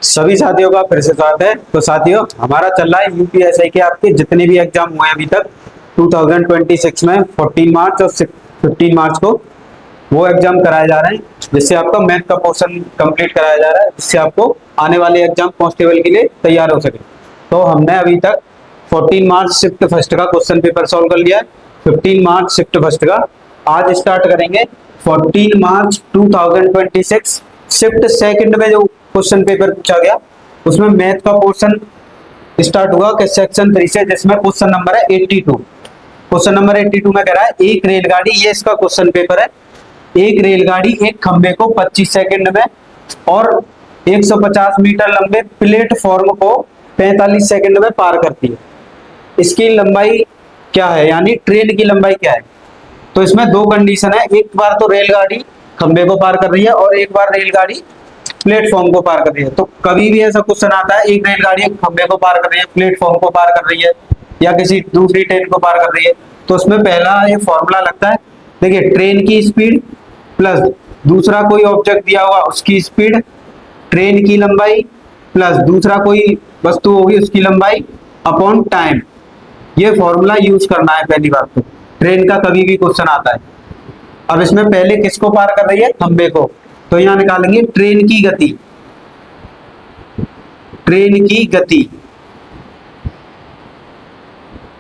सभी साथियों का फिर से स्वागत है। तो साथियों, हमारा चल रहा है यूपीएसआई के आपके जितने भी एग्जाम हुए हैं अभी तक 2026 में 14 मार्च और 15 मार्च को वो एग्जाम कराए जा रहे हैं, जिससे आपका मैथ का पोर्शन कंप्लीट कराया जा रहा है, जिससे आपको आने वाले एग्जाम कांस्टेबल के लिए तैयार हो सके। तो हमने अभी तक 14 मार्च शिफ्ट फर्स्ट का क्वेश्चन पेपर सॉल्व कर लिया है, 15 मार्च शिफ्ट फर्स्ट का। आज स्टार्ट करेंगे 14 मार्च 2026 शिफ्ट सेकंड में जो क्वेश्चन पेपर पूछा गया उसमें मैथ का पोर्शन स्टार्ट हुआ कि सेक्शन 3 से, जिसमें क्वेश्चन नंबर है 82। क्वेश्चन नंबर 82 में कह रहा है एक रेलगाड़ी, ये इसका क्वेश्चन पेपर है, एक रेलगाड़ी एक खंबे को 25 सेकंड में और 150 मीटर लंबे प्लेटफॉर्म को 45 सेकंड में पार करती है। इसकी लंबाई क्या है, यानी ट्रेन की लंबाई क्या है। तो इसमें दो कंडीशन है, एक बार तो रेलगाड़ी खंबे को पार कर रही है और एक बार रेलगाड़ी प्लेटफॉर्म को पार कर रही है। तो कभी भी ऐसा क्वेश्चन आता है एक रेलगाड़ी एक खंबे को पार कर रही है, प्लेटफॉर्म को पार कर रही है या किसी दूसरी ट्रेन को पार कर रही है, तो उसमें पहला ये फॉर्मूला लगता है। देखिए, ट्रेन की स्पीड प्लस दूसरा कोई ऑब्जेक्ट दिया हुआ उसकी स्पीड, ट्रेन की लंबाई प्लस दूसरा कोई वस्तु होगी उसकी लंबाई अपॉन टाइम। ये फॉर्मूला यूज करना है पहली बात तो ट्रेन का कभी भी क्वेश्चन आता है। अब इसमें पहले किसको पार कर रही है, खंबे को, तो यहां निकालेंगे ट्रेन की गति। ट्रेन की गति,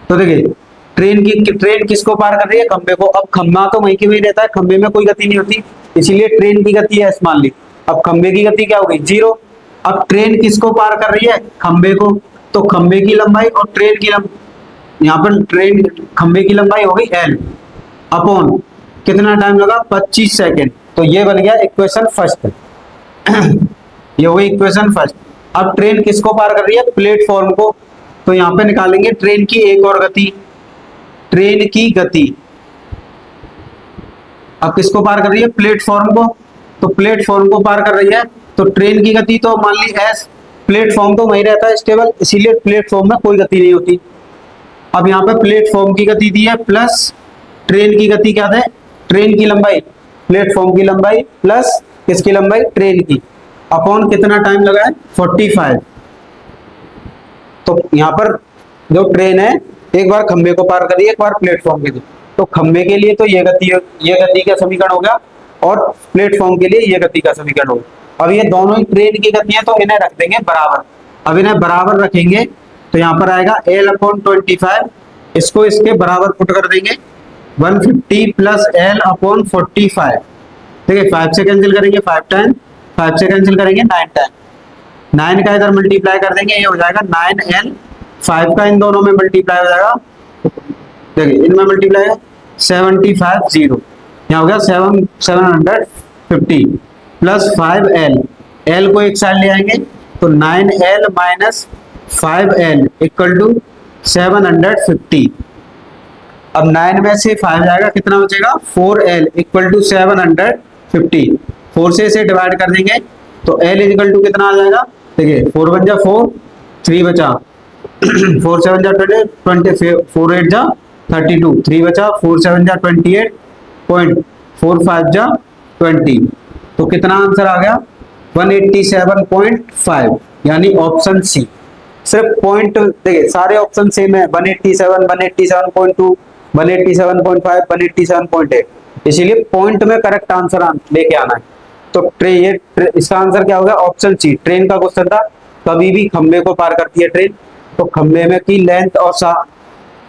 तो देखिए ट्रेन किसको पार कर रही है, खंबे को। अब खंबा तो वहीं के वहीं रहता है, खंबे में कोई गति नहीं होती, इसीलिए ट्रेन की गति है मान ली। अब खंबे की गति क्या होगी, 0। अब ट्रेन किसको पार कर रही है, खंबे को, तो खंबे की लंबाई और ट्रेन की लंबाई, यहाँ पर ट्रेन खंबे की लंबाई होगी L अपॉन कितना टाइम लगा, 25 सेकेंड। तो ये बन गया इक्वेशन फर्स्ट। ये हो गई इक्वेशन फर्स्ट। अब ट्रेन किसको पार कर रही है, प्लेटफॉर्म को, तो यहां पे निकालेंगे ट्रेन की एक और गति, ट्रेन की गति। अब किसको पार कर रही है, प्लेटफॉर्म को, तो प्लेटफॉर्म को पार कर रही है, तो ट्रेन की गति तो मान ली S, प्लेटफॉर्म तो वहीं रहता है स्टेबल, इसीलिए प्लेटफॉर्म में कोई गति नहीं होती। अब यहाँ पे प्लेटफॉर्म की गति दी है प्लस ट्रेन की गति क्या है, ट्रेन की लंबाई, प्लेटफॉर्म की लंबाई प्लस किसकी लंबाई, ट्रेन की, अपॉन कितना टाइम लगा है, 45। तो यहाँ पर जो ट्रेन है एक बार खंबे को पार कर रही है, एक बार प्लेटफॉर्म के लिए, तो खंबे के लिए तो ये गति का समीकरण हो गया और प्लेटफॉर्म के लिए ये गति का समीकरण होगा। अब ये दोनों ही ट्रेन की गति है तो इन्हें रख देंगे बराबर। अब इन्हें बराबर रखेंगे तो यहाँ पर आएगा L/25, इसको इसके बराबर पुट कर देंगे, 150 प्लस L/45। देखिए 5 से कैंसिल करेंगे 5 टाइम, 5 से कैंसिल करेंगे 9 टाइम, 9 का इधर मल्टीप्लाई कर देंगे, ये हो जाएगा 9L, 5 का इन दोनों में मल्टीप्लाई हो जाएगा, देखिए इनमें मल्टीप्लाई है 75 0, यहाँ हो गया 750 प्लस 5L, L को एक साइड ले आएंगे तो 9L minus 5L equal to 750। अब 9 में से 5 जाएगा, कितना बचेगा, 4L इक्वल टू 750। 4 से इसे डिवाइड कर देंगे तो L इक्वल टू कितना आ जाएगा, देखिए 4 1 जा 4, 3 बचा 4 7 जा 20, 4 8 जा 32, 3 बचा 4 7 जा 28.45 जा 20। तो कितना आंसर आ गया, 187.5, यानी ऑप्शन सी। सिर्फ पॉइंट देखिए सारे ऑप्शन सेम है, 187, 187.2, 187.5, 187.8, इसीलिए पॉइंट में करेक्ट आंसर लेके आना है। तो इसका आंसर क्या होगा, ऑप्शन सी। ट्रेन का क्वेश्चन था, कभी भी खंबे को पार करती है ट्रेन, तो खंबे में की लेंथ और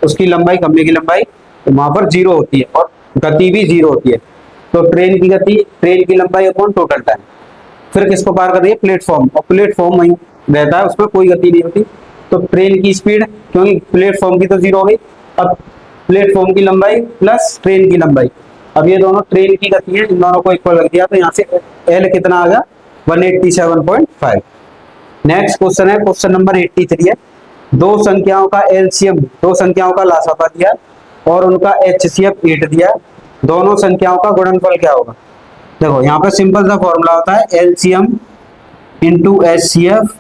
उसकी लंबाई, खंबे की लंबाई, तो वहां पर 0 होती है और गति भी 0 होती है। तो ट्रेन की गति, ट्रेन की लंबाई अपॉन टोटल टाइम। फिर किसको पार कर रही है, प्लेटफॉर्म, और प्लेटफॉर्म वहीं रहता है, उसमें कोई गति नहीं होती। तो ट्रेन की स्पीड, क्योंकि प्लेटफॉर्म की तो 0 हो गई, अब प्लेटफॉर्म की लंबाई प्लस ट्रेन की लंबाई, अब ये दोनों ट्रेन की गति है, इन दोनों को इक्वल कर दिया तो यहाँ से L कितना आ गया, 187.5। नेक्स्ट क्वेश्चन है, क्वेश्चन नंबर 83 है। दो संख्याओं का एलसीएम, दो संख्याओं का लासापा दिया और उनका एचसीएफ 8 दिया, दोनों संख्याओं का गुणनफल क्या होगा। देखो यहाँ पे सिंपल सा फॉर्मूला होता है, LCM into HCF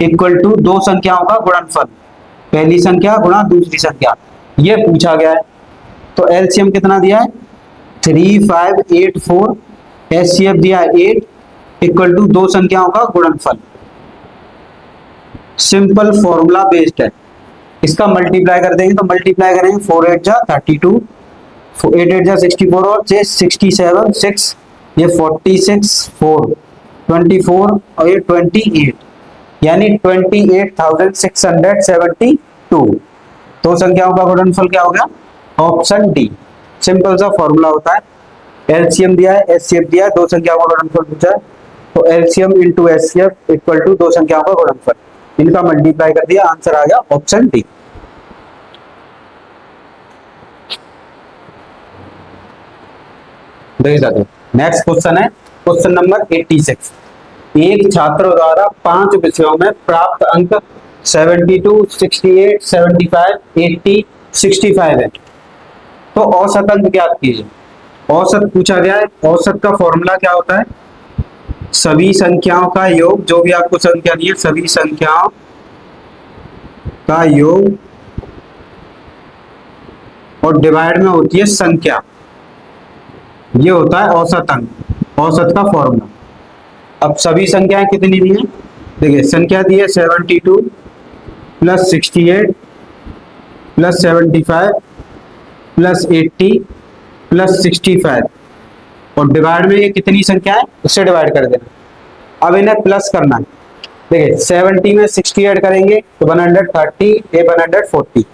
equal to दो संख्याओं का गुणनफल, पहली संख्या गुणा दूसरी संख्या, ये पूछा गया है। तो एलसीएम कितना दिया है, 3584, एचसीएफ दिया है 8 इक्वल टू दो संख्याओं का गुणनफल। सिंपल फॉर्मूला बेस्ड है। इसका मल्टीप्लाई कर देंगे तो मल्टीप्लाई करेंगे 4 8 जा 32, 8 8 जा 64 और 67 6, ये 46 4 24 और ये 28, यानी 28,672। दो संख्याओं का गुणनफल क्या हो गया? Option D. सिंपल सा फॉर्मूला होता है, एलसीएम दिया है, एचसीएफ दिया है, दो संख्याओं का गुणनफल पूछा है तो LCM into HCF equal to दो संख्याओं का गुणनफल, इनका मल्टीप्लाई कर दिया, आंसर आ गया ऑप्शन डी। नेक्स्ट क्वेश्चन है क्वेश्चन नंबर 86। एक छात्र द्वारा 5 विषयों में प्राप्त अंक 72, 68, 75, 80, 65 है, तो औसत अंक ज्ञात कीजिए। औसत पूछा गया है। औसत का फॉर्मूला क्या होता है? सभी संख्याओं का योग, जो भी आपको संख्या दी है सभी संख्याओं का योग और डिवाइड में होती है संख्या, ये होता है औसत अंक, औसत का फॉर्मूला। अब सभी संख्याएं कितनी दी है? देखिए संख्या दी है 72 प्लस 68 प्लस 75 प्लस 80 प्लस 65 और डिवाइड में ये कितनी संख्या है उससे डिवाइड कर देना। अब इन्हें प्लस करना है। देखिए 70 में 60 ऐड करेंगे तो 130, ये 140,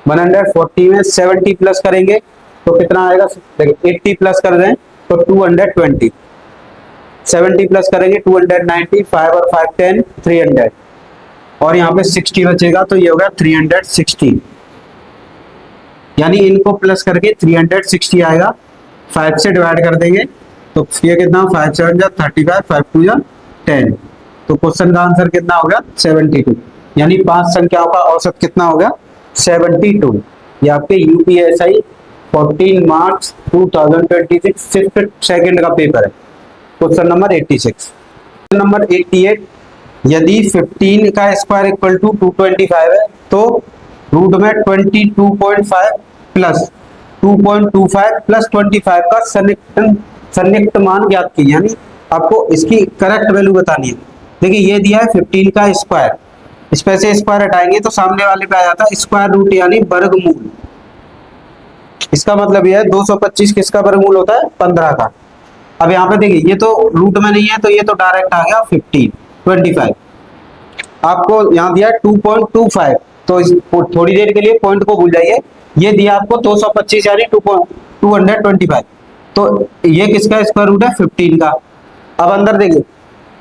140 में 70 प्लस करेंगे तो कितना आएगा? देखिए 80 प्लस कर दें तो 220, 70 प्लस करेंगे 290, 5 और 5 10, 300 और यहाँ पे 60 बचेगा तो ये होगा 360, यानी इनको प्लस करके 360 आएगा। 5 से डिवाइड कर देंगे तो ये कितना? 5 7 जा 35, 5 2 जा 10, तो क्वेश्चन का आंसर कितना होगा? 72, यानी 5 संख्याओं का औसत कितना हो गया? 72। ये आपके यूपीएसआई 14 मार्च 2026 सिर्फ सेकंड का पेपर है। Question number 86। क्वेश्चन नंबर 88, यदि 15 का स्क्वायर इक्वल टू 225 है तो रूट में 22.5 प्लस 2.25 प्लस 25 का संयुक्त मान ज्ञात कीजिए, यानी आपको इसकी करेक्ट वैल्यू बतानी है। देखिए ये दिया है 15 का स्क्वायर, इस पे से स्क्वायर हटाएंगे तो सामने वाले पे आ जाता है स्क्वायर रूट यानी वर्गमूल। इसका मतलब यह है 225 किसका वर्गमूल होता है? 15 का। अब यहाँ पे देखिए ये तो रूट में नहीं है तो ये तो डायरेक्ट आ गया 15, 25। आपको यहाँ दिया 2.25, तो थोड़ी देर के लिए पॉइंट को भूल जाइए। ये दिया आपको 225 यानी 225, तो ये किसका स्क्वायर रूट है? 15 का। अब अंदर देखिए,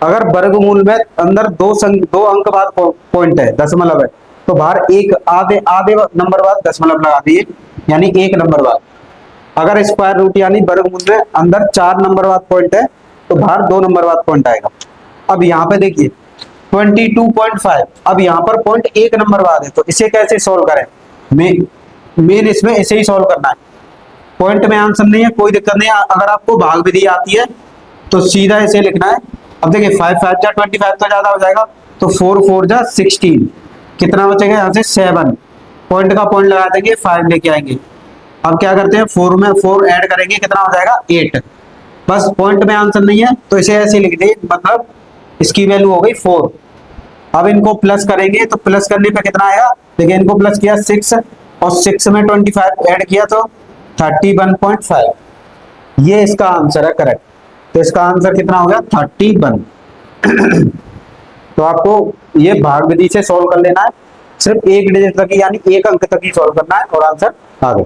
अगर वर्गमूल में अंदर दो अंक बाद पॉइंट है, दशमलव है, तो बाहर एक आधे नंबर बाद दशमलव लगा दिए, यानी 1 नंबर बाद। अगर स्क्वायर रूट यानी वर्गमूल में अंदर 4 नंबर बाद पॉइंट है तो बाहर 2 नंबर बाद पॉइंट आएगा। अब यहाँ पे देखिए 22.5, अब यहाँ पर पॉइंट 1 नंबर बाद है, तो इसे कैसे सॉल्व करें? मेन इसमें इसे ही सॉल्व करना है। पॉइंट में आंसर नहीं है, कोई दिक्कत नहीं है। अगर आपको भाग विधि आती है तो सीधा इसे लिखना है। अब देखिए 5 5 जा 25 तो ज्यादा हो जाएगा, तो 4 4 जा 16, कितना बचेगा यहाँ से? 7। पॉइंट का पॉइंट लगा देंगे, 5 लेके आएंगे। अब क्या करते हैं 4 में 4 ऐड करेंगे, कितना हो जाएगा? 8। बस पॉइंट में आंसर नहीं है तो इसे ऐसे लिख दे, मतलब इसकी वैल्यू हो गई 4। अब इनको प्लस करेंगे तो प्लस करने पे कितना आएगा? देखिए इनको प्लस किया 6 और 6 में 25 ऐड किया तो 31.5, ये इसका आंसर है करेक्ट। तो इसका आंसर कितना हो गया? 31। तो आपको ये भाग विधि से सॉल्व कर लेना है, सिर्फ एक डिजिट तक यानी एक अंक तक ही सॉल्व करना है और आंसर आ गया।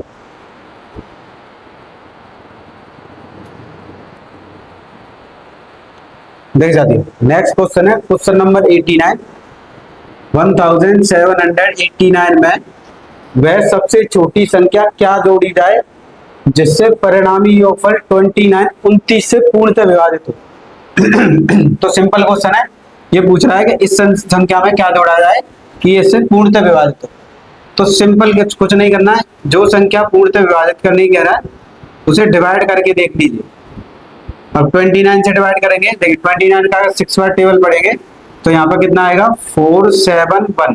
देख जाती है। नेक्स्ट क्वेश्चन है क्वेश्चन नंबर 89। 1789 में वह सबसे छोटी संख्या क्या जोड़ी जाए जिससे परिणामी योगफल 29 से पूर्णतः विभाजित हो। तो सिंपल क्वेश्चन है, ये पूछ रहा है कि इस संख्या में क्या जोड़ा जाए कि इससे पूर्णतः विभाजित हो। तो सिंपल कुछ नहीं करना है, जो संख्या पूर्णतः विभाजित करने की कह रहा है उसे डिवाइड करके देख लीजिए। अब 29 से डिवाइड करेंगे, देखिए 29 का अगर 6 बार टेबल पढ़ेंगे तो यहाँ पर कितना आएगा? 4 7 1,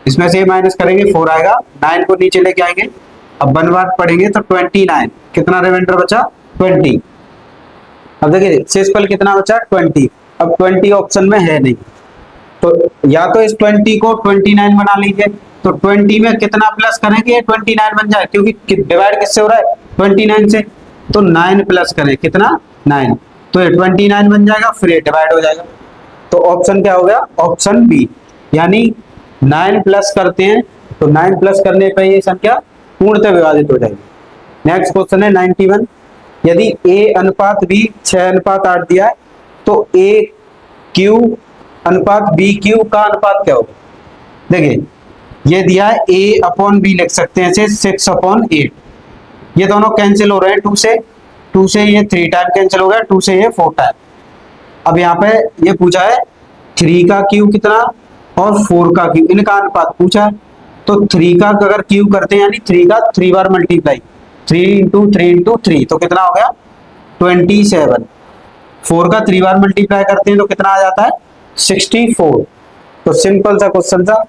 इसमें से माइनस करेंगे 4 आएगा, 9 को नीचे लेके आएंगे। अब 1 बार पढ़ेंगे तो 29, कितना रिमाइंडर बचा? 20। अब देखिए शेषफल कितना बचा? 20। अब 20 ऑप्शन में है नहीं, तो या तो इस 20 को 29 बना लीजिए, तो 20 में कितना प्लस करेंगे ये 29 बन जाए, क्योंकि डिवाइड किससे हो रहा है 29 से, तो 9 प्लस करें कितना 9, तो ये 29 बन जाएगा, फिर ये डिवाइड हो जाएगा। तो ऑप्शन क्या हो गया, ऑप्शन बी, यानी 9 प्लस करते हैं तो 9 प्लस करने पर ये संख्या पूर्णतः विभाजित हो जाएगी। नेक्स्ट क्वेश्चन है 91, यदि a अनुपात b 6 अनुपात 8 दिया है तो a क्यू अनुपात b क्यू का अनुपात क्या होगा। देखिए ये दिया है a अपॉन b, लिख सकते हैं इसे 6 अपॉन 8, ये दोनों कैंसिल हो रहे हैं 2 से ये 3 टाइम कैंसिल हो गया, 2 से ये 4 टाइम। अब यहाँ पे ये पूछा है 3 का क्यू कितना और 4 का क्यू, इनका अनुपात पूछा है, तो 3 का अगर क्यू करते हैं यानी 3 का 3 बार मल्टीप्लाई, 3 इंटू 3 इंटू 3 तो कितना हो गया 27, 4 का 3 बार मल्टीप्लाई करते हैं तो कितना आ जाता है 64। तो सिंपल सा क्वेश्चन था,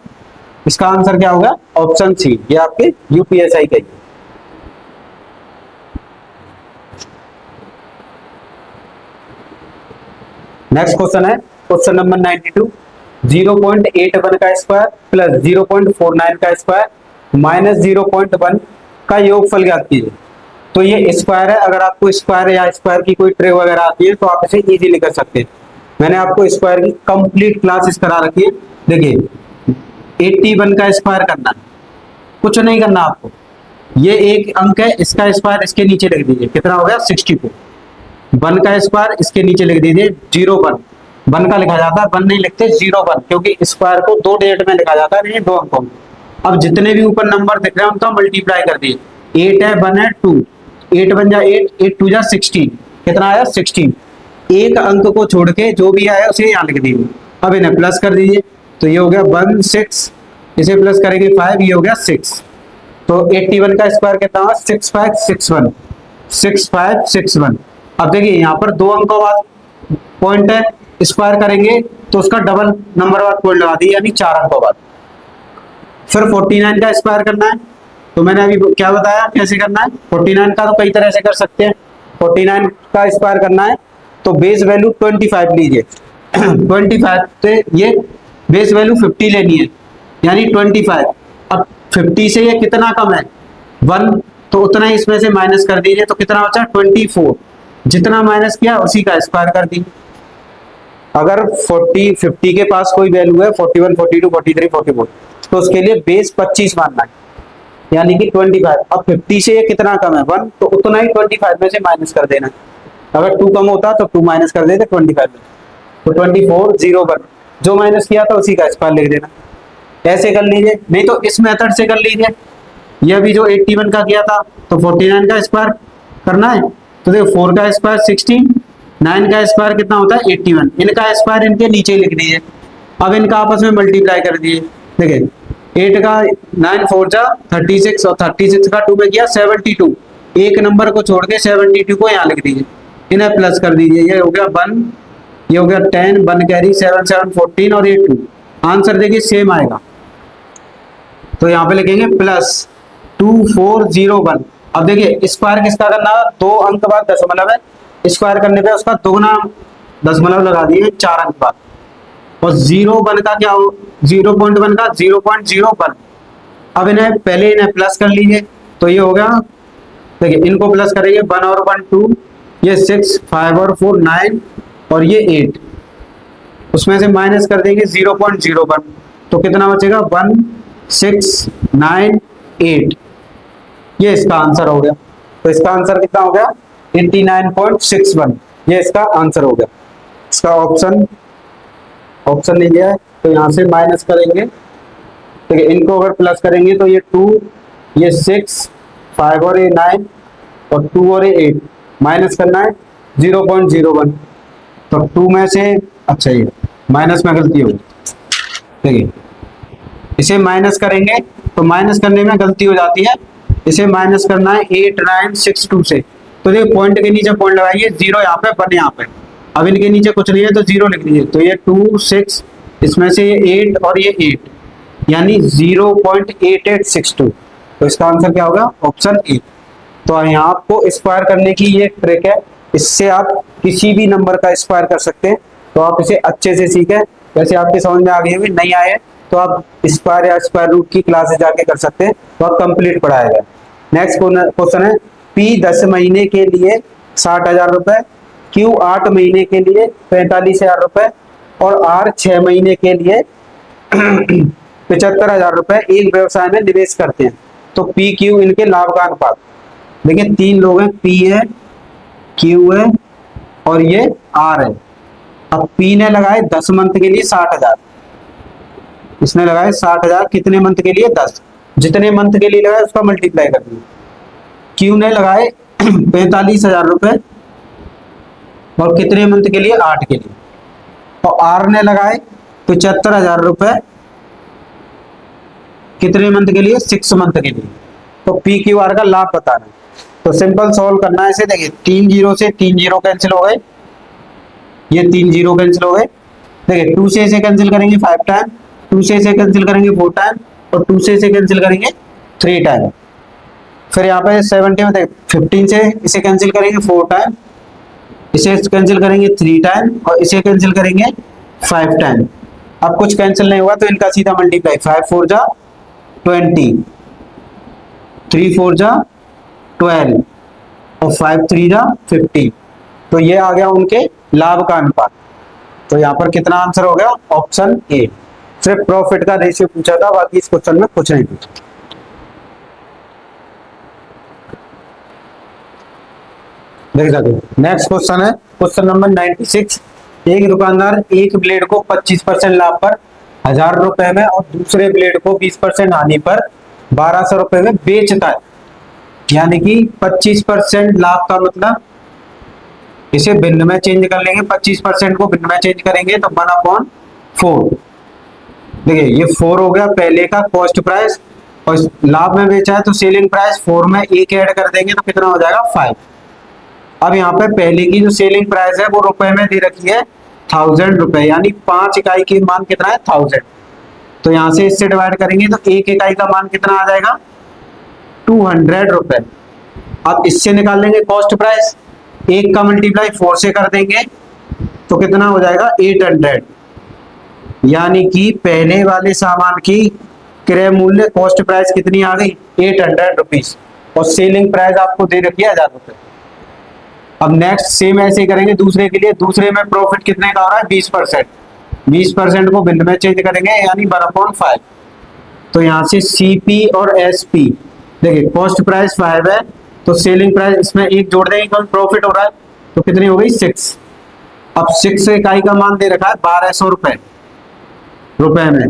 इसका आंसर क्या होगा ऑप्शन सी, ये आपके यूपीएसआई का। नेक्स्ट क्वेश्चन है क्वेश्चन नंबर 92, 0.81 का स्क्वायर प्लस 0.49 का स्क्वायर माइनस 0.1 का योगफल ज्ञात कीजिए। तो ये स्क्वायर है, अगर आपको स्क्वायर या स्क्वायर की कोई ट्रिक वगैरह आती है तो आप इसे इजीली कर सकते हैं। मैंने आपको स्क्वायर की कंप्लीट क्लासेस करा रखी है। देखिए 81 का स्क्वायर करना है, कुछ नहीं करना आपको, ये एक अंक है, इसका स्क्वायर इसके नीचे लिख दीजिए, कितना हो गया 64। 1 का स्क्वायर इसके नीचे लिख दीजिए 0.1, 1 का लिखा जाता है 1 नहीं लिखते 0.1, क्योंकि स्क्वायर को 2 डिजिट में लिखा जाता है, नहीं 2 अंकों में। अब जितने भी ऊपर नंबर दिख रहे हैं उनका मल्टीप्लाई कर दिए, 8 है 1 है 2, 8 बन जा 8, 8 2 जा 16, कितना आया 16। एक अंक को छोड़ के जो भी आया उसे यहाँ लिख दीजिए। अब इन्हें प्लस कर दीजिए, तो ये हो गया 1 6, इसे प्लस करेंगे 5, ये हो गया 6। तो 81 का स्क्वायर कितना हुआ 6561, 6561। अब देखिए यहाँ पर 2 अंकों बाद पॉइंट है, स्क्वायर करेंगे तो उसका डबल नंबर बाद पॉइंट लगा दिए, यानी 4 अंकों बाद। फिर 49 का स्क्वायर करना है, तो मैंने अभी क्या बताया कैसे करना है। 49 का तो कई तरह से कर सकते हैं। 49 का स्क्वायर करना है तो बेस वैल्यू 25 लीजिए 25 से ये बेस वैल्यू 50 लेनी है, यानी 25। अब 50 से ये कितना कम है 1, तो उतना ही इसमें से माइनस कर दीजिए, तो कितना बचा 24। जितना माइनस किया उसी का स्क्वायर कर दी। अगर 50 के पास कोई वैल्यू है 41 42 43 44, तो उसके लिए बेस 25 मानना है, यानी कि 25। अब 50 से ये कितना कम है 1, तो उतना ही 25 में से माइनस कर देना। अगर 2 कम होता तो 2 माइनस कर देते 25 में, तो 24 01, जो माइनस किया था उसी का स्क्वायर लिख देना। ऐसे कर लीजिए, नहीं तो इस मेथड से कर लीजिए। यह भी जो 81 का किया था तो 49 का स्क्वायर करना है, तो देखो 4 का स्क्वायर 16, 9 का स्क्वायर कितना होता है 81, इनका स्क्वायर इनके नीचे लिख दीजिए। अब इनका आपस में मल्टीप्लाई कर दिए, देखिए 8 का 9 4 जा 36 और 36 का 2 में किया 72, एक नंबर को छोड़ के 72 को यहाँ लिख दीजिए, इन्हें प्लस कर दीजिए, ये हो गया 1, ये हो गया 10, 1 कैरी 7 7 14 और ये 2। आंसर देखिए सेम आएगा, तो यहाँ पे लिखेंगे प्लस 2401। अब देखिए स्क्वायर किसका करना है, 2 अंक बाद दशमलव है, स्क्वायर करने पे उसका दोगुना दशमलव लगा दिए 4 अंक बाद। और 0.1 का क्या हो 0.1 का 0.01। अब इन्हें पहले इन्हें प्लस कर लीजिए, तो ये हो गया, देखिए इनको प्लस करेंगे 1 और 1 2, ये 6 5 और 4 9 और ये 8, उसमें से माइनस कर देंगे 0.01, तो कितना बचेगा 1 6 9 8, ये इसका आंसर हो गया। तो इसका आंसर कितना हो गया 89.61, ये इसका आंसर हो गया। इसका ऑप्शन नहीं लिया है, तो यहाँ से माइनस करेंगे, ठीक है, इनको अगर प्लस करेंगे तो ये 2, ये 6 5 और ये 9 और 2 और ये 8, माइनस करना है 0.01, तो 2 में से अच्छा ये माइनस में गलती होगी, ठीक है, इसे माइनस करेंगे तो माइनस करने में गलती हो जाती है, इसे माइनस करना है 8962 से। तो देखिए पॉइंट के नीचे पॉइंट लगाइए, 0 यहाँ पे 1 यहाँ पे, अब इनके नीचे कुछ नहीं है तो 0 लिख दीजिए, तो ये 2 6, इसमें से ये 8 और ये 8, यानी 0.8862। तो इसका आंसर क्या होगा ऑप्शन ए। तो यहाँ आपको स्क्वायर करने की ये ट्रिक है, इससे आप किसी भी नंबर का स्क्वायर कर सकते हैं, तो आप इसे अच्छे से सीखें। वैसे आपके समझ में आ गई होगी, नहीं आए तो आप स्क्वायर या स्क्वायर रूट की क्लासेस जाके कर सकते हैं, वह कंप्लीट पढ़ाएगा। नेक्स्ट क्वेश्चन है, P 10 महीने के लिए 60,000 रुपए, Q 8 महीने के लिए 45,000 रुपए और R 6 महीने के लिए 75,000 रुपए एक व्यवसाय में निवेश करते हैं। तो P Q इनके लाभ का अनुपात। देखिए तीन लोग हैं, P है, Q है और ये R है। अब P ने लगाए 10 मंथ के लिए 60,000, इसने लगाए 60,000 कितने मंथ के लिए 10, जितने मंथ के लिए लगाए उसका मल्टीप्लाई कर दिया। Q ने लगाए 45,000 रुपए और कितने मंथ के लिए 8 के लिए, और R ने लगाए 75,000 रुपए कितने मंथ के लिए 6 मंथ के लिए। तो P Q R का लाभ बताना है। तो सिंपल सॉल्व करना है इसे। देखिए 3 जीरो से 3 जीरो कैंसिल हो गए, ये 3 जीरो कैंसिल हो गए। देखिए 2 से इसे कैंसिल करेंगे 5 टाइम, 2 से इसे कैंसिल करेंगे 4 टाइम और 2 से इसे कैंसिल करेंगे 3 टाइम। फिर यहाँ पे 70 में 15 से इसे कैंसिल करेंगे 4 टाइम, इसे कैंसिल करेंगे 3 टाइम और इसे कैंसिल करेंगे 5 टाइम। अब कुछ कैंसिल नहीं हुआ तो इनका सीधा मल्टीप्लाई, 5 4 जा 20, 3 4 जा 12 और 5 3 जा 50। तो ये आ गया उनके लाभ का अनुपात। तो यहाँ पर कितना आंसर हो गया, ऑप्शन ए। सिर्फ प्रॉफिट का रेशियो पूछा था, बाकी इस क्वेश्चन में कुछ नहीं पूछा। देख सकते। नेक्स्ट क्वेश्चन है क्वेश्चन नंबर 96। एक दुकानदार एक ब्लेड को 25% लाभ पर 1,000 रुपए में और दूसरे ब्लेड को 20% हानि पर 1,200 रुपए में बेचता है। यानी कि 25% लाभ का मतलब इसे भिन्न में चेंज कर लेंगे, 25% को भिन्न में चेंज करेंगे तो 1/4। देखिए ये 4 हो गया पहले का कॉस्ट प्राइस, और लाभ में बेचा है तो सेलिंग प्राइस 4 में एक ऐड कर देंगे तो कितना हो जाएगा 5। अब यहाँ पे पहले की जो सेलिंग प्राइस है वो रुपए में दे रखी है 1,000 रुपए, यानी 5 इकाई की मान कितना है 1,000। तो यहाँ से इससे डिवाइड करेंगे तो एक इकाई का मान कितना आ जाएगा 200 रुपए। अब इससे निकाल लेंगे कॉस्ट प्राइस, एक का मल्टीप्लाई 4 से कर देंगे तो कितना हो जाएगा 800। यानी कि पहले वाले सामान की क्रय मूल्य कॉस्ट प्राइस कितनी आ गई 800 रुपीज और सेलिंग प्राइस आपको दे रखी है 1,000 रुपए। अब नेक्स्ट सेम ऐसे ही करेंगे दूसरे के लिए। दूसरे में प्रॉफिट कितने का हो रहा है 20%, 20% को भिन्न में चेंज करेंगे यानी 1/5। तो यहाँ से सीपी और एसपी, देखिए कॉस्ट प्राइस 5 है तो सेलिंग प्राइस इसमें एक जोड़ देंगे क्योंकि प्रॉफिट हो रहा है तो कितनी हो गई 6। अब 6 इकाई का मान दे रखा है 1,200 रुपए में,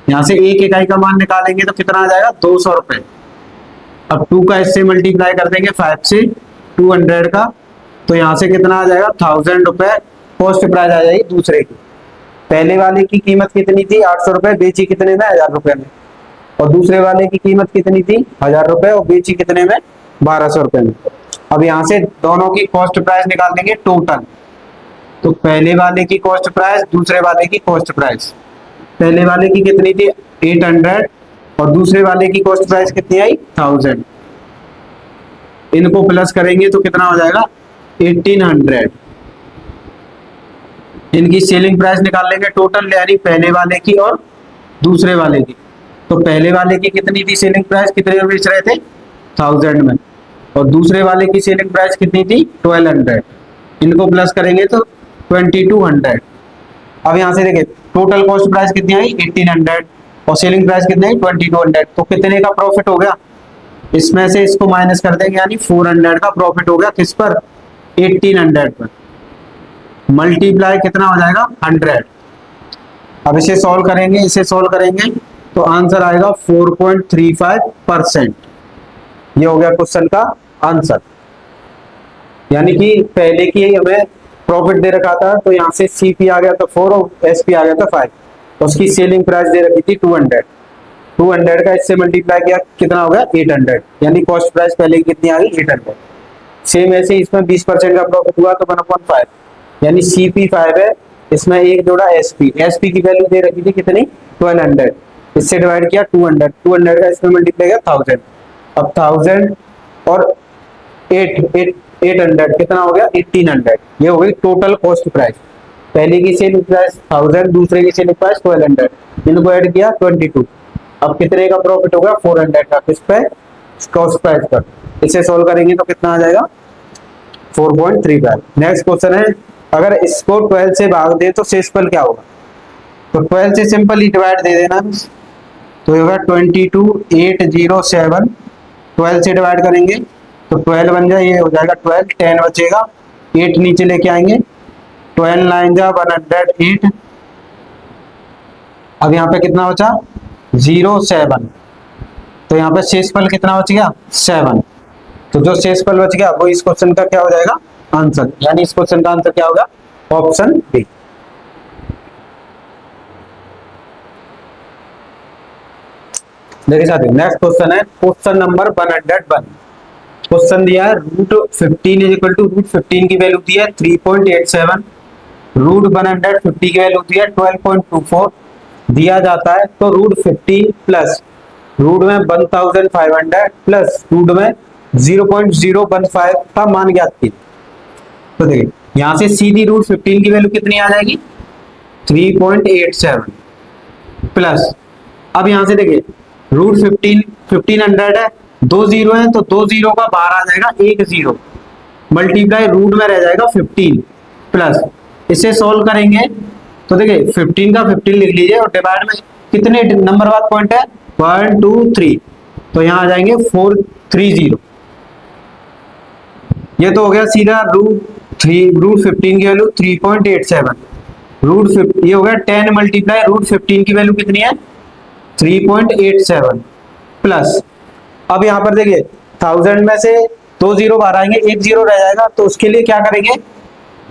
यहाँ से एक इकाई का मान निकालेंगे तो कितना आ जाएगा 200 रुपए। अब 2 का इससे मल्टीप्लाई कर देंगे 5 से 200 का, तो यहाँ से कितना आ जाएगा 1,000 रुपए कॉस्ट प्राइस आ जाएगी दूसरे की। पहले वाले की कीमत कितनी थी 800 रुपए, बेची कितने में 1,000 रुपए में, और दूसरे वाले की कीमत कितनी थी 1,000 रुपए और बेची कितने में 1,200 रुपए में। अब यहाँ से दोनों की कॉस्ट प्राइस निकाल देंगे टोटल। तो पहले वाले की कॉस्ट प्राइस दूसरे वाले की कॉस्ट प्राइस, पहले वाले की कितनी थी 800 और दूसरे वाले की कॉस्ट प्राइस कितनी आई 1,000। इनको प्लस करेंगे तो कितना हो जाएगा 1,800। इनकी सेलिंग प्राइस निकाल लेंगे टोटल, यानी पहले वाले की और दूसरे वाले की। तो पहले वाले की कितनी थी सेलिंग प्राइस, कितने में बेच रहे थे 1,000 में, और दूसरे वाले की सेलिंग प्राइस कितनी थी 1,200। इनको प्लस करेंगे तो 2,200। अब यहाँ से देखिए टोटल कॉस्ट प्राइस कितनी आई 1,800 और सेलिंग प्राइस कितनी आई 2,200। तो कितने का प्रॉफिट हो गया, इसमें से इसको माइनस कर देंगे यानी 400 का प्रॉफिट हो गया किस पर 1,800 पर। मल्टीप्लाई कितना हो जाएगा 100। अब इसे सॉल्व करेंगे, इसे सॉल्व करेंगे तो आंसर आएगा 4.35%। ये हो गया क्वेश्चन का आंसर। यानी कि पहले की हमें प्रॉफिट दे रखा था तो यहाँ से सीपी आ गया था 4 और एसपी आ गया था 5, उसकी सेलिंग प्राइस दे रखी थी 200। 200 का इससे मल्टीप्लाई किया कितना हो गया 800, यानी कॉस्ट प्राइस पहले की कितनी आ गई 800। सेम ऐसे इसमें 20% का प्रॉफिट हुआ तो 1/5, यानी सीपी 5 है, इसमें एक जोड़ा एसपी, एसपी की वैल्यू दे रखी थी कितनी 1200, इससे डिवाइड किया 200, 200 का इसमें मल्टीप्लाई किया 1000। अब 1000 और 800 कितना हो गया 1,800। ये हो गई टोटल कॉस्ट प्राइस। पहले की सेलिंग प्राइस 1000, दूसरे की सेलिंग प्राइस 1200, इनको ऐड किया 22। अब कितने का प्रॉफिट होगा? 400 का। किस पे? कॉस्ट प्राइस पर। इसे सोल्व करेंगे तो कितना आ जाएगा? 4.35। नेक्स्ट क्वेश्चन है, अगर इसको 12 से भाग दे तो शेषफल क्या होगा? तो 12 से सिंपली डिवाइड दे देना, तो होगा 22807। 12 से डिवाइड करेंगे तो 12 बन जाए, ये हो जाएगा 12, 10 बचेगा, 8 नीचे लेके आएंगे, 12 9 जा 108। अब यहाँ पे कितना बचा? 07। तो यहाँ पे शेषफल कितना बच गया? 7। तो जो शेषफल बच गया वो इस क्वेश्चन का क्या हो जाएगा? आंसर। यानी इस क्वेश्चन का आंसर क्या होगा? Option B. देखिए साथियों, नेक्स्ट क्वेश्चन है क्वेश्चन नंबर 101। क्वेश्चन दिया है root 15 is equal to, root 15 की वैल्यू दी है 3.87, रूट 150 की वैल्यू दी है 12.24 दिया जाता है। तो रूट 15 प्लस रूट में 1500 प्लस रूट में 0.015 का मान ज्ञात कीजिए। तो देखिए यहां से सीधी रूट 15 की वैल्यू कितनी आ जाएगी? 3.87 प्लस, अब यहां से देखिए रूट 1500 है, 2 जीरो है तो 2 जीरो का बाहर आ जाएगा 1 जीरो, मल्टीप्लाई रूट में रह जाएगा 15 प्लस, इसे सोल्व करेंगे तो देखिए 15 का 15 लिख लीजिए और डिवाइड में कितने नंबर बाद पॉइंट है? 1 2 3, तो यहाँ आ जाएंगे 430। ये तो हो गया सीधा रूट 15 की वैल्यू 3.87, ये हो गया 10 मल्टीप्लाई रूट 15 की वैल्यू कितनी है? 3.87 प्लस, अब यहाँ पर देखिए 1000 में से 2 जीरो बाहर आएंगे, 1 जीरो रह जाएगा, तो उसके लिए क्या करेंगे?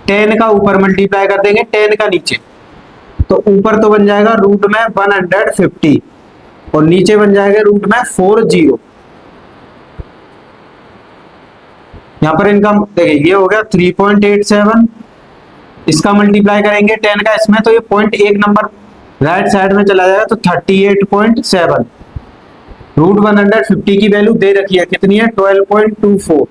10 का ऊपर मल्टीप्लाई कर देंगे 10 का नीचे, तो ऊपर तो बन जाएगा रूट में 150 और नीचे बन जाएगा रूट में 40। यहाँ पर इनका देखिए ये हो गया 3.87, इसका मल्टीप्लाई करेंगे 10 का इसमें, तो ये पॉइंट एक नंबर राइट साइड में चला जाएगा, तो 38.7। रूट 150 की वैल्यू दे रखी है कितनी है? 12.24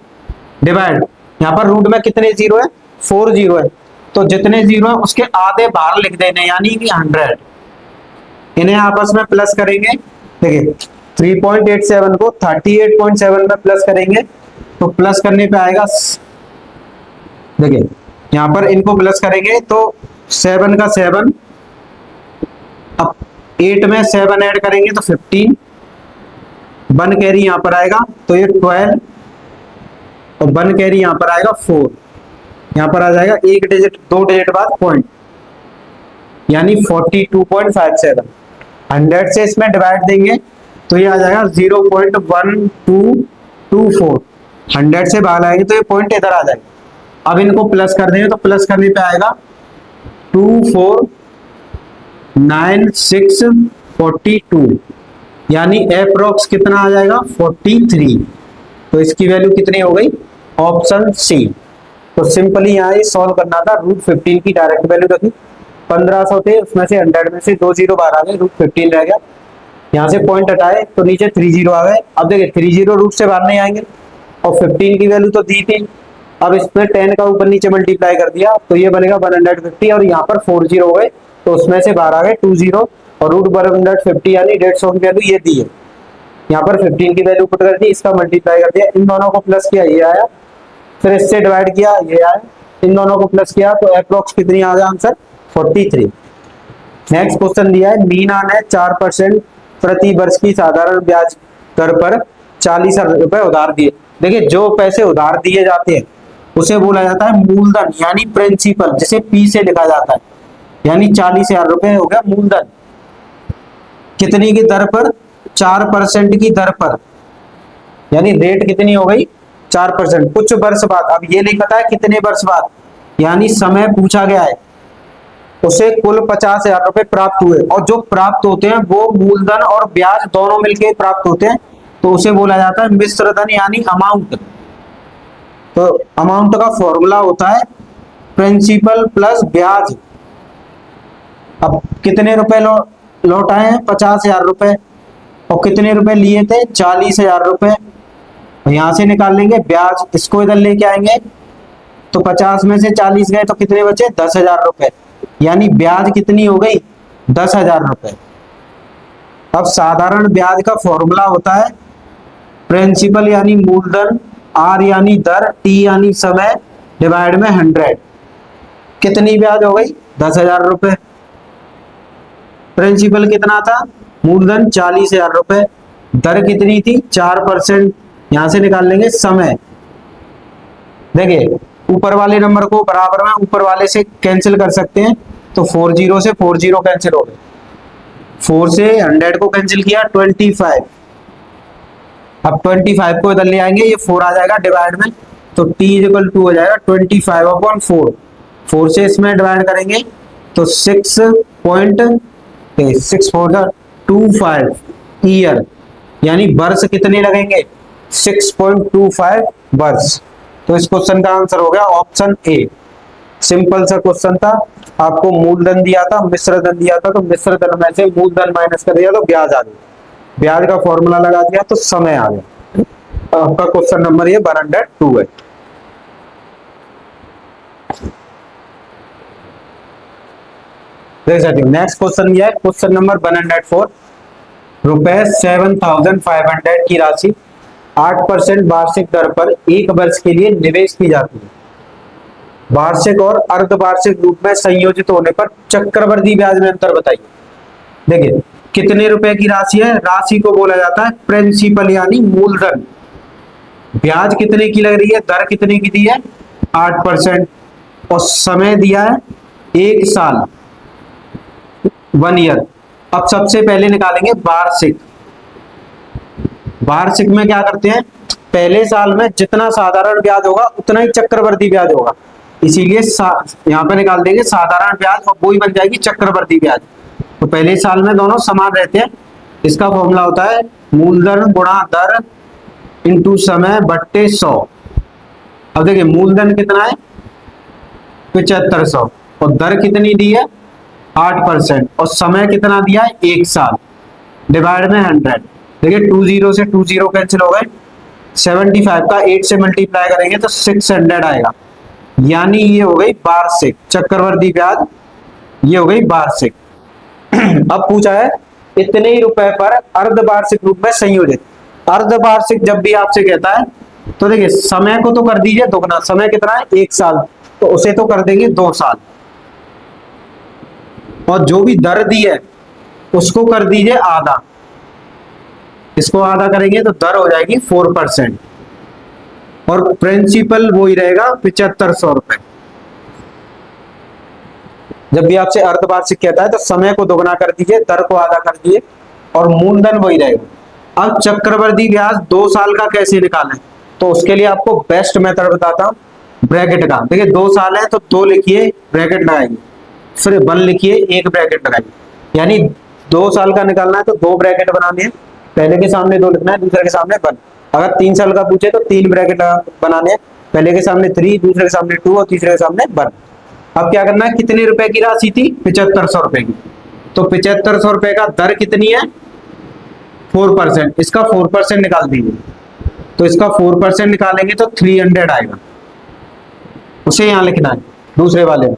डिवाइड, यहाँ पर रूट में कितने जीरो है? 4 जीरो है, तो जितने जीरो है उसके आधे बाहर लिख देने, यानी कि 100। इन्हें आपस में प्लस करेंगे, देखिए 3.87 को 38.7 में प्लस करेंगे तो प्लस करने पे आएगा, देखिए यहाँ पर इनको प्लस करेंगे तो 7 का 7, अब 8 में 7 ऐड करेंगे तो 15, 1 कैरी यहाँ पर आएगा तो ये 12 और 1 कैरी यहाँ पर आएगा 4, यहाँ पर आ जाएगा 1 डिजिट 2 डिजिट बाद पॉइंट, यानी 42.57। 100 से इसमें डिवाइड देंगे तो ये आ जाएगा 0.1224। 100 से बाहर आएंगे तो ये पॉइंट इधर आ जाएगा। अब इनको प्लस कर देंगे तो प्लस करने पे आएगा 249642, यानी अप्रोक्स कितना आ जाएगा? 43। तो इसकी वैल्यू कितनी हो गई? Option C. तो सिंपली यहाँ ये सॉल्व करना था। रूट 15 की डायरेक्ट वैल्यू रखी 1500 थे, उसमें से 100 में से 2 जीरो बाहर आ गए, रूट 15 रह गया, यहाँ से पॉइंट हटाए तो नीचे 3 जीरो आ गए। अब देखिए 3 जीरो रूट से बाहर नहीं आएंगे और 15 की वैल्यू तो दी थी, अब इसमें 10 का ऊपर नीचे मल्टीप्लाई कर दिया तो ये बनेगा 150 और यहाँ पर 4 जीरो हो गए, तो उसमें से बाहर आ गए 2 जीरो और रूट 150 यानी 150 की वैल्यू ये दी है। यहाँ पर 15 की वैल्यू पुट कर दी, इसका मल्टीप्लाई कर दिया, इन दोनों को प्लस किया ये आया, फिर इससे डिवाइड किया ये आया, इन दोनों को प्लस किया तो अप्रोक्स कितनी आ गया आंसर? 43। नेक्स्ट क्वेश्चन दिया है मीन आन है 4% प्रति वर्ष की साधारण ब्याज दर पर 40,000 रुपए उधार दिए। देखिए जो पैसे उधार दिए जाते हैं उसे बोला जाता है मूलधन, यानी प्रिंसिपल, जिसे पी से लिखा जाता है, यानी 40,000 रुपए हो गया मूलधन। कितनी की दर पर? 4% की दर पर, यानी रेट कितनी हो गई? 4%। कुछ वर्ष बाद, अब ये नहीं पता है कितने वर्ष बाद, यानी समय पूछा गया है, उसे कुल 50,000 रुपए प्राप्त हुए, और जो प्राप्त होते हैं वो मूलधन और ब्याज दोनों मिलकर प्राप्त होते हैं, तो उसे बोला जाता है मिश्र धन, यानी अमाउंट। तो अमाउंट का फॉर्मूला होता है प्रिंसिपल प्लस ब्याज। अब कितने रुपए लौटाए हैं? 50,000 रुपए, और कितने रुपए लिए थे? 40,000 रुपए। यहां से निकाल लेंगे ब्याज, इसको इधर लेके आएंगे तो 50 में से 40 गए तो कितने बचे? 10,000 रुपए। यानी ब्याज कितनी हो गई 10,000 रुपए। अब साधारण ब्याज का फॉर्मूला होता है प्रिंसिपल यानी मूलधन, आर यानी दर, टी यानी समय, डिवाइड में 100। कितनी ब्याज हो गई 10,000 रुपए। प्रिंसिपल कितना था, मूलधन 40,000 रुपए, दर कितनी थी 4%, यहां से निकाल लेंगे समय। देखिए ऊपर वाले नंबर को बराबर में ऊपर वाले से कैंसिल कर सकते हैं, तो 40 से 40 कैंसिल हो गए, 4 से 100 को कैंसिल किया 25। अब 25 को इधर ले आएंगे, ये 4 आ जाएगा डिवाइड में, तो t इक्वल टू हो जाएगा 25/4। 4 से इसमें डिवाइड करेंगे तो 6.25 ईयर, यानी वर्ष कितने लगेंगे 6.25 वर्ष। तो इस क्वेश्चन का आंसर हो गया ऑप्शन ए। सिंपल सा क्वेश्चन था, आपको मूलधन दिया था, मिश्र धन दिया था, तो मिश्र धन में से मूलधन माइनस कर दिया तो ब्याज आ गया, ब्याज का फॉर्मूला लगा दिया तो समय आ गया। आपका क्वेश्चन नंबर ये 102 है। देख सकते हो नेक्स्ट क्वेश्चन ये है, क्वेश्चन नंबर 104। रुपए 7,500 की राशि 8% वार्षिक दर पर एक वर्ष के लिए निवेश की जाती है। वार्षिक और अर्धवार्षिक रूप में संयोजित होने पर चक्रवृद्धि ब्याज में अंतर बताइए। देखिए कितने रुपए की राशि है, राशि को बोला जाता है प्रिंसिपल यानी मूलधन। ब्याज कितने की लग रही है, दर कितने की दी है 8%, और समय दिया है 1 साल 1 ईयर। अब सबसे पहले निकालेंगे वार्षिक। वार्षिक में क्या करते हैं, पहले साल में जितना साधारण ब्याज होगा उतना ही चक्रवृद्धि ब्याज होगा, इसीलिए यहाँ पे निकाल देंगे साधारण ब्याज और वही बन जाएगी चक्रवृद्धि ब्याज। तो पहले साल में दोनों समान रहते हैं। इसका फॉर्मूला होता है मूलधन गुणा दर इंटू समय बट्टे 100। अब देखिए मूलधन कितना है 7500, और दर कितनी दी है 8%, और समय कितना दिया है 1 साल, डिवाइड में 100। देखिए 20 से 20 कैंसिल हो गए, 75 का 8 से मल्टीप्लाई करेंगे तो 600 आएगा, यानी ये हो गई वार्षिक चक्रवृद्धि ब्याज, ये हो गई वार्षिक। अब पूछा है इतने ही रुपए पर अर्धवार्षिक रूप में संयोजित। अर्धवार्षिक जब भी आपसे कहता है तो देखिए समय को तो कर दीजिए दोगुना, समय कितना है 1 साल, तो उसे तो कर देंगे 2 साल, और जो भी दर दी है उसको कर दीजिए आधा, इसको आधा करेंगे तो दर हो जाएगी 4%, और प्रिंसिपल वो ही रहेगा 7500 रुपए। जब भी आपसे अर्धवार्षिक कहता है तो समय को दोगुना कर दीजिए, दर को आधा कर दीजिए, और मूलधन वही रहेगा। अब चक्रवृद्धि ब्याज 2 साल का कैसे निकालें, तो उसके लिए आपको बेस्ट मेथड बताता हूं, ब्रैकेट का। देखिए 2 साल है तो 2 लिखिए ब्रैकेट लगाइए, फिर 1 लिखिए 1 ब्रैकेट लगाइए, यानी 2 साल का निकालना है तो 2 ब्रैकेट बनाने हैं, पहले के सामने 2 लिखना है, दूसरे के सामने 1। अगर 3 साल का पूछे तो 3 ब्रैकेट बनाने हैं, पहले के सामने 3, दूसरे के सामने 2 और तीसरे के सामने 1। अब क्या करना है, कितने रुपए की राशि थी 7500 रुपए की, तो 7500 रुपए का दर कितनी है 4%, इसका 4% निकाल दीजिए, तो इसका 4% निकालेंगे तो 300 आएगा, उसे यहां लिखना है दूसरे वाले में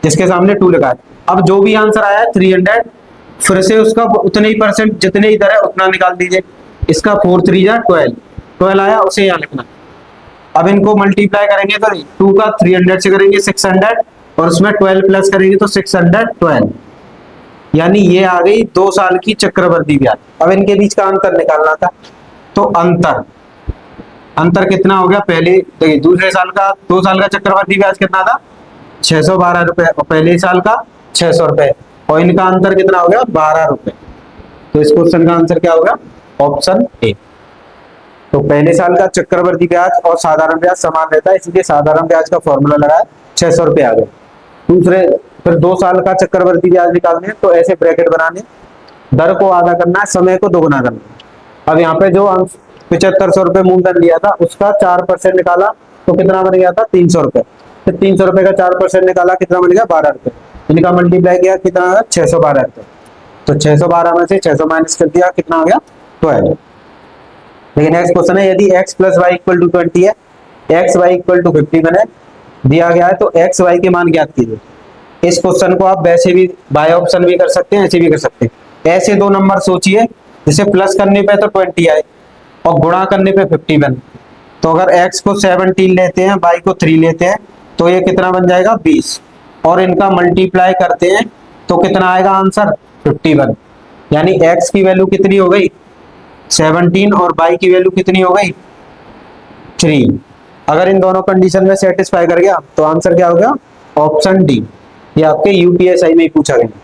जिसके सामने 2 लिखा है। अब जो भी आंसर आया है 300, फिर से उसका उतने ही परसेंट जितने ही दर है उतना निकाल दीजिए, इसका 4 3 जा 12 आया, उसे यहाँ लिखना। अब इनको मल्टीप्लाई करेंगे तो 2 का 300 से करेंगे 600, और उसमें 12 प्लस करेंगे तो 612, यानी ये आ गई 2 साल की चक्रवृद्धि ब्याज। अब इनके बीच का अंतर निकालना था, तो अंतर कितना हो गया, पहले देखिए दूसरे साल का 2 साल का चक्रवृद्धि ब्याज कितना था 612 रुपए, और पहले साल का 600 रुपए, और इनका अंतर कितना हो गया 12 रुपए। तो इस क्वेश्चन का आंसर क्या होगा ऑप्शन ए। तो पहले साल का चक्रवृद्धि ब्याज और साधारण ब्याज समान रहता है, इसलिए साधारण ब्याज का फॉर्मूला लगाया 600 रुपए आ गए। दूसरे फिर 2 साल का चक्रवृद्धि ब्याज निकालने तो ऐसे ब्रैकेट बनाने, दर को आधा करना है, समय को दोगुना करना है। अब यहाँ पे जो 7500 रुपए मूलधन लिया था उसका 4% निकाला तो कितना बन गया था 300 रुपए, फिर 300 रुपए का 4% निकाला कितना बन गया 12 रुपए, इनका मल्टीप्लाई किया कितना आया 612 रुपए, तो 612 में से 600 माइनस कर दिया कितना आ गया 12। लेकिन नेक्स्ट क्वेश्चन है यदि x plus Y equal to 20 है, x y इक्वल टू 50 मैंने दिया गया है, तो x y के मान ज्ञात कीजिए। इस क्वेश्चन को आप वैसे भी बाय ऑप्शन भी कर सकते हैं, ऐसे भी कर सकते हैं। ऐसे दो नंबर सोचिए, जिसे प्लस करने पे तो 20 आए और गुणा करने पे 51। तो अगर x को 17 लेते हैं, y को 3 लेते हैं, तो ये कितना बन जाएगा 20, और इनका मल्टीप्लाई करते हैं तो कितना आएगा आंसर 51। यानी x की वैल्यू कितनी हो गई 17 और y की वैल्यू कितनी हो गई 3। अगर इन दोनों कंडीशन में सेटिस्फाई कर गया तो आंसर क्या हो गया ऑप्शन डी। ये आपके यूपीएसआई में ही पूछा गया।